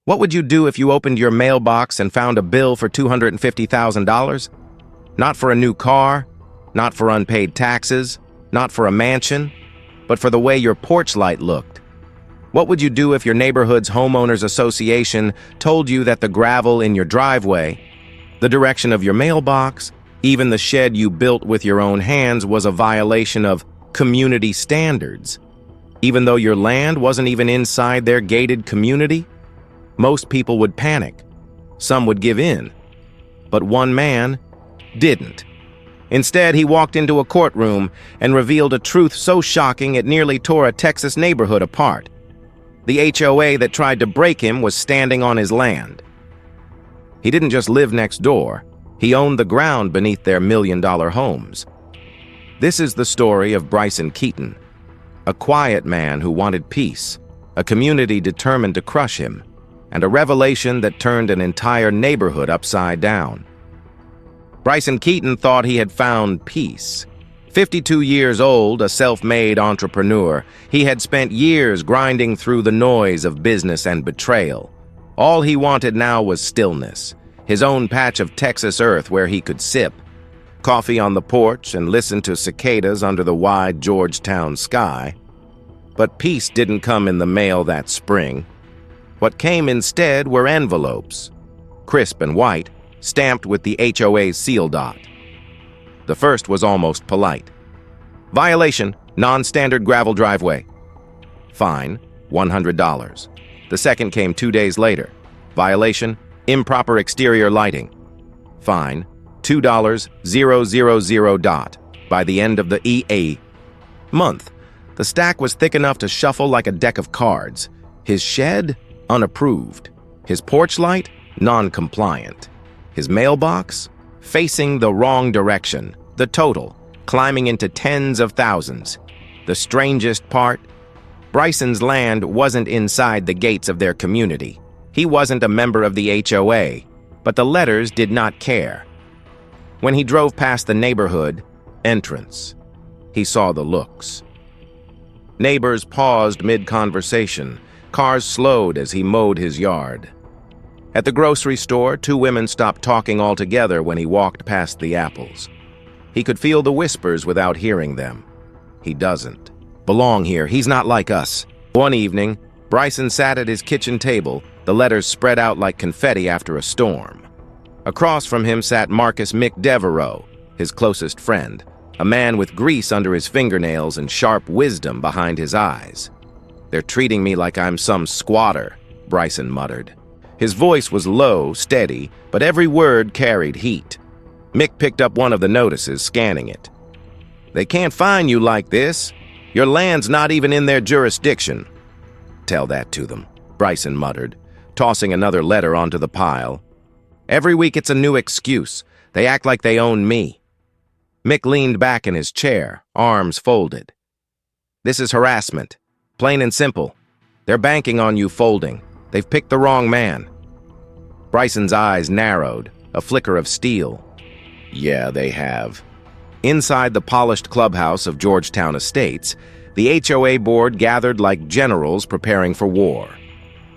What would you do if you opened your mailbox and found a bill for $250,000? Not for a new car, not for unpaid taxes, not for a mansion, but for the way your porch light looked. What would you do if your neighborhood's homeowners association told you that the gravel in your driveway, the direction of your mailbox, even the shed you built with your own hands was a violation of community standards? Even though your land wasn't even inside their gated community? Most people would panic. Some would give in. But one man didn't. Instead, he walked into a courtroom and revealed a truth so shocking it nearly tore a Texas neighborhood apart. The HOA that tried to break him was standing on his land. He didn't just live next door. He owned the ground beneath their million-dollar homes. This is the story of Bryson Keaton, a quiet man who wanted peace, a community determined to crush him, and a revelation that turned an entire neighborhood upside down. Bryson Keaton thought he had found peace. 52 years old, a self-made entrepreneur, he had spent years grinding through the noise of business and betrayal. All he wanted now was stillness, his own patch of Texas earth where he could sip coffee on the porch and listen to cicadas under the wide Georgetown sky. But peace didn't come in the mail that spring. What came instead were envelopes, crisp and white, stamped with the HOA's seal dot. The first was almost polite. Violation, non-standard gravel driveway. Fine, $100. The second came 2 days later. Violation, improper exterior lighting. Fine, $2,000. By the end of the EA month, the stack was thick enough to shuffle like a deck of cards. His shed, unapproved. His porch light, non-compliant. His mailbox, facing the wrong direction. The total, climbing into tens of thousands. The strangest part, Bryson's land wasn't inside the gates of their community. He wasn't a member of the HOA, but the letters did not care. When he drove past the neighborhood entrance, he saw the looks. Neighbors paused mid-conversation. Cars slowed as he mowed his yard. At the grocery store, two women stopped talking altogether when he walked past the apples. He could feel the whispers without hearing them. He doesn't belong here. He's not like us. One evening, Bryson sat at his kitchen table, the letters spread out like confetti after a storm. Across from him sat Marcus Mick Devereaux, his closest friend, a man with grease under his fingernails and sharp wisdom behind his eyes. "They're treating me like I'm some squatter," Bryson muttered. His voice was low, steady, but every word carried heat. Mick picked up one of the notices, scanning it. "They can't fine you like this. Your land's not even in their jurisdiction." "Tell that to them," Bryson muttered, tossing another letter onto the pile. "Every week it's a new excuse. They act like they own me." Mick leaned back in his chair, arms folded. "This is harassment. Plain and simple. They're banking on you folding. They've picked the wrong man." Bryson's eyes narrowed, a flicker of steel. "Yeah, they have." Inside the polished clubhouse of Georgetown Estates, the HOA board gathered like generals preparing for war.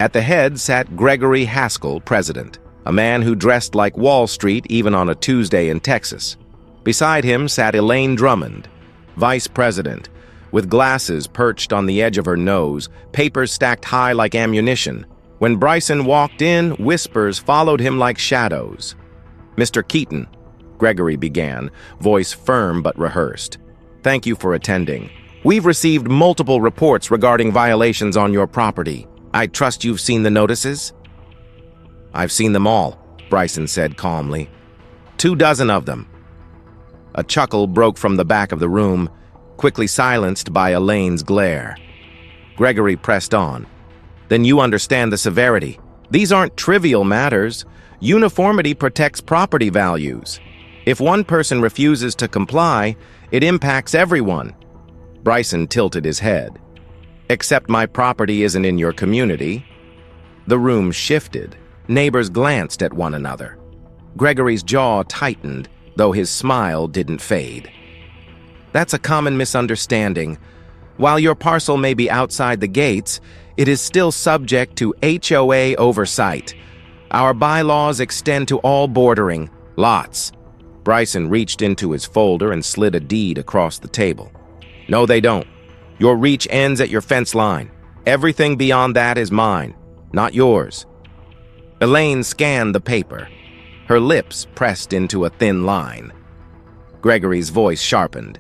At the head sat Gregory Haskell, president, a man who dressed like Wall Street even on a Tuesday in Texas. Beside him sat Elaine Drummond, vice president, with glasses perched on the edge of her nose, papers stacked high like ammunition. When Bryson walked in, whispers followed him like shadows. "Mr. Keaton," Gregory began, voice firm but rehearsed. "Thank you for attending. We've received multiple reports regarding violations on your property. I trust you've seen the notices?" "I've seen them all," Bryson said calmly. 24 of them." A chuckle broke from the back of the room, quickly silenced by Elaine's glare. Gregory pressed on. "Then you understand the severity. These aren't trivial matters. Uniformity protects property values. If one person refuses to comply, it impacts everyone." Bryson tilted his head. "Except my property isn't in your community." The room shifted. Neighbors glanced at one another. Gregory's jaw tightened, though his smile didn't fade. "That's a common misunderstanding. While your parcel may be outside the gates, it is still subject to HOA oversight. Our bylaws extend to all bordering lots. Bryson reached into his folder and slid a deed across the table. No, they don't. Your reach ends at your fence line. Everything beyond that is mine, not yours. Elaine scanned the paper, her lips pressed into a thin line. Gregory's voice sharpened.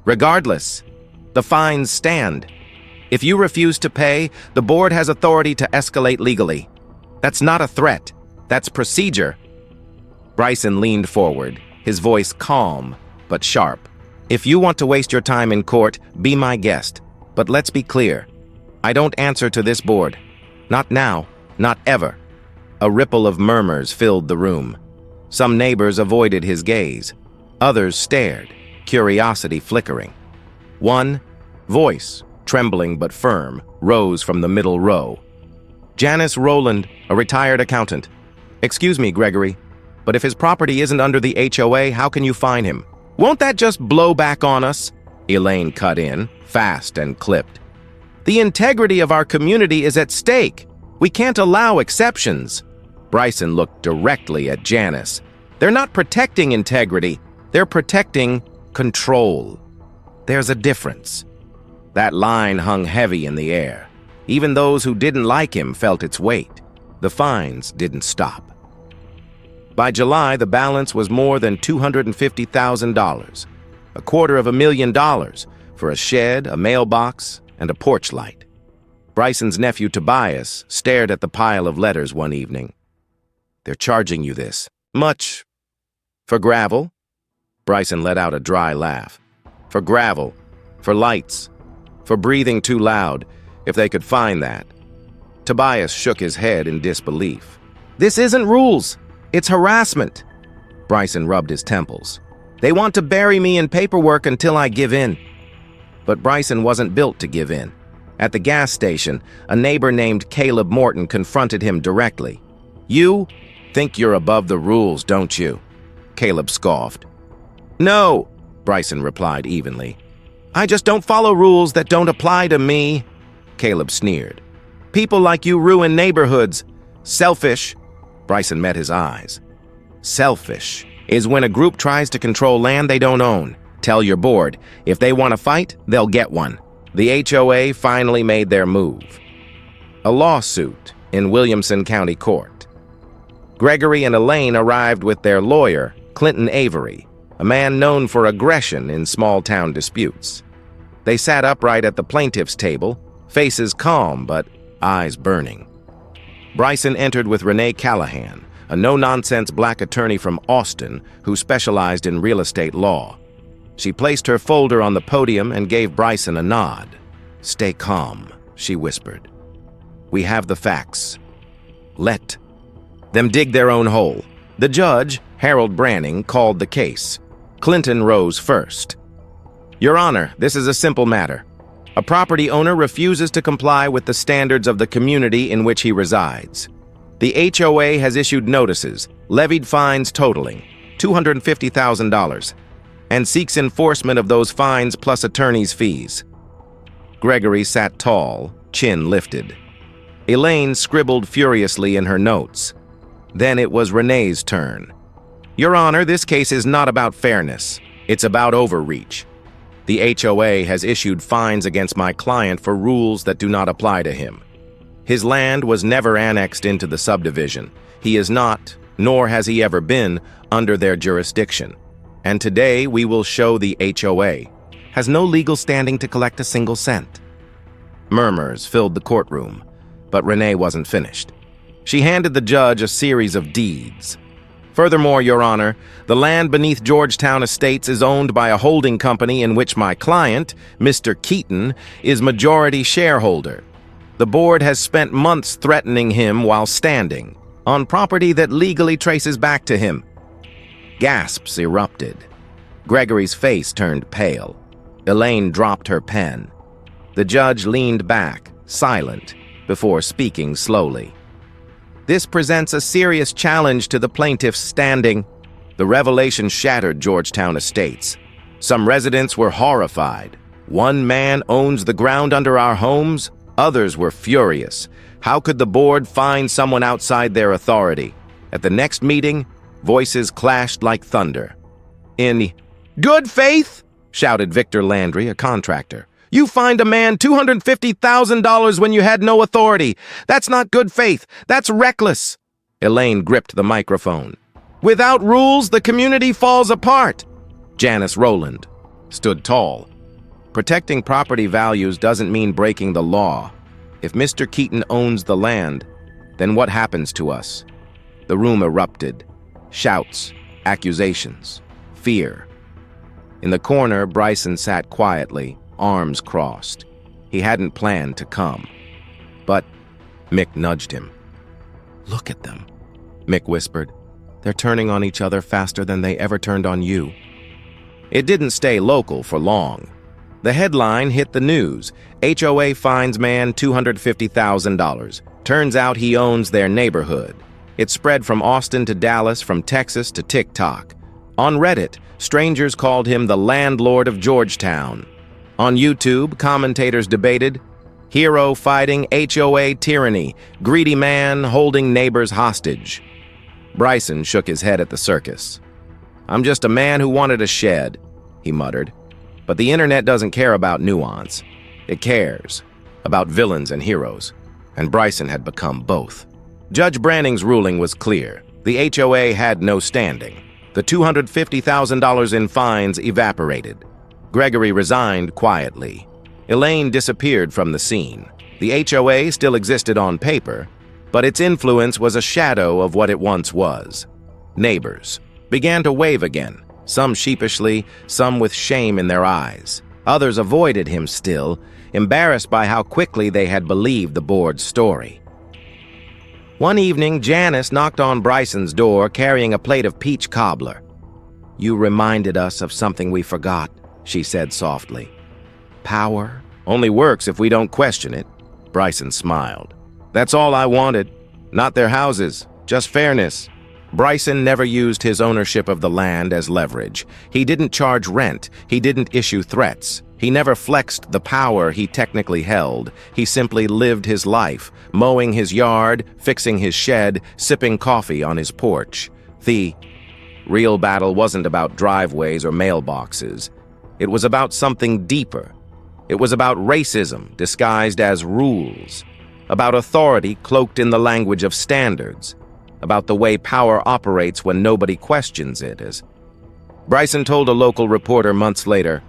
Regardless, the fines stand. If you refuse to pay, the board has authority to escalate legally. That's not a threat. That's procedure. Bryson leaned forward, his voice calm but sharp. If you want to waste your time in court, be my guest. But let's be clear. I don't answer to this board. Not now, not ever. A ripple of murmurs filled the room. Some neighbors avoided his gaze. Others stared, curiosity flickering. One voice, trembling but firm, rose from the middle row. Janice Rowland, a retired accountant. Excuse me, Gregory, but if his property isn't under the HOA, how can you fine him? Won't that just blow back on us? Elaine cut in, fast and clipped. The integrity of our community is at stake. We can't allow exceptions. Bryson looked directly at Janice. They're not protecting integrity. They're protecting control. There's a difference. That line hung heavy in the air. Even those who didn't like him felt its weight. The fines didn't stop. By July, the balance was more than $250,000, $250,000 for a shed, a mailbox, and a porch light. Bryson's nephew Tobias stared at the pile of letters one evening. They're charging you this much for gravel? Bryson let out a dry laugh. For gravel, for lights, for breathing too loud, if they could find that. Tobias shook his head in disbelief. This isn't rules. It's harassment. Bryson rubbed his temples. They want to bury me in paperwork until I give in. But Bryson wasn't built to give in. At the gas station, a neighbor named Caleb Morton confronted him directly. You think you're above the rules, don't you? Caleb scoffed. No, Bryson replied evenly. I just don't follow rules that don't apply to me. Caleb sneered. People like you ruin neighborhoods. Selfish. Bryson met his eyes. Selfish is when a group tries to control land they don't own. Tell your board, if they want to fight, they'll get one. The HOA finally made their move. A lawsuit in Williamson County Court. Gregory and Elaine arrived with their lawyer, Clinton Avery, a man known for aggression in small-town disputes. They sat upright at the plaintiff's table, faces calm but eyes burning. Bryson entered with Renee Callahan, a no-nonsense black attorney from Austin who specialized in real estate law. She placed her folder on the podium and gave Bryson a nod. Stay calm, she whispered. We have the facts. Let them dig their own hole. The judge, Harold Branning, called the case. Clinton rose first. Your Honor, this is a simple matter. A property owner refuses to comply with the standards of the community in which he resides. The HOA has issued notices, levied fines totaling $250,000, and seeks enforcement of those fines plus attorney's fees. Gregory sat tall, chin lifted. Elaine scribbled furiously in her notes. Then it was Renee's turn. Your Honor, this case is not about fairness. It's about overreach. The HOA has issued fines against my client for rules that do not apply to him. His land was never annexed into the subdivision. He is not, nor has he ever been, under their jurisdiction. And today we will show the HOA has no legal standing to collect a single cent. Murmurs filled the courtroom, but Renee wasn't finished. She handed the judge a series of deeds. Furthermore, Your Honor, the land beneath Georgetown Estates is owned by a holding company in which my client, Mr. Keaton, is majority shareholder. The board has spent months threatening him while standing, on property that legally traces back to him. Gasps erupted. Gregory's face turned pale. Elaine dropped her pen. The judge leaned back, silent, before speaking slowly. This presents a serious challenge to the plaintiff's standing. The revelation shattered Georgetown Estates. Some residents were horrified. One man owns the ground under our homes? Others were furious. How could the board find someone outside their authority? At the next meeting, voices clashed like thunder. In good faith, shouted Victor Landry, a contractor. You fined a man $250,000 when you had no authority. That's not good faith. That's reckless. Elaine gripped the microphone. Without rules, the community falls apart. Janice Rowland stood tall. Protecting property values doesn't mean breaking the law. If Mr. Keaton owns the land, then what happens to us? The room erupted. Shouts, accusations, fear. In the corner, Bryson sat quietly, arms crossed. He hadn't planned to come. But Mick nudged him. Look at them, Mick whispered. They're turning on each other faster than they ever turned on you. It didn't stay local for long. The headline hit the news. HOA fines man $250,000. Turns out he owns their neighborhood. It spread from Austin to Dallas, from Texas to TikTok. On Reddit, strangers called him the landlord of Georgetown. On YouTube, commentators debated, hero fighting HOA tyranny, greedy man holding neighbors hostage. Bryson shook his head at the circus. I'm just a man who wanted a shed, he muttered. But the internet doesn't care about nuance. It cares about villains and heroes. And Bryson had become both. Judge Branning's ruling was clear. The HOA had no standing. The $250,000 in fines evaporated. Gregory resigned quietly. Elaine disappeared from the scene. The HOA still existed on paper, but its influence was a shadow of what it once was. Neighbors began to wave again. Some sheepishly, some with shame in their eyes. Others avoided him still, embarrassed by how quickly they had believed the board's story. One evening, Janice knocked on Bryson's door carrying a plate of peach cobbler. You reminded us of something we forgot, she said softly. Power only works if we don't question it. Bryson smiled. That's all I wanted. Not their houses, just fairness. Bryson never used his ownership of the land as leverage. He didn't charge rent. He didn't issue threats. He never flexed the power he technically held. He simply lived his life, mowing his yard, fixing his shed, sipping coffee on his porch. The real battle wasn't about driveways or mailboxes. It was about something deeper. It was about racism disguised as rules, about authority cloaked in the language of standards, about the way power operates when nobody questions it. As Bryson told a local reporter months later,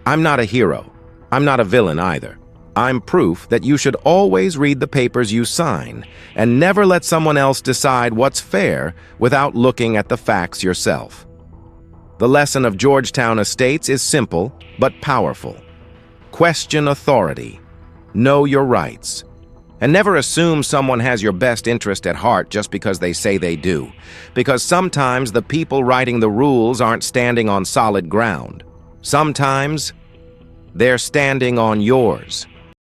I'm not a hero. I'm not a villain either. I'm proof that you should always read the papers you sign and never let someone else decide what's fair without looking at the facts yourself. The lesson of Georgetown Estates is simple but powerful. Question authority. Know your rights. And never assume someone has your best interest at heart just because they say they do. Because sometimes the people writing the rules aren't standing on solid ground. Sometimes they're standing on yours.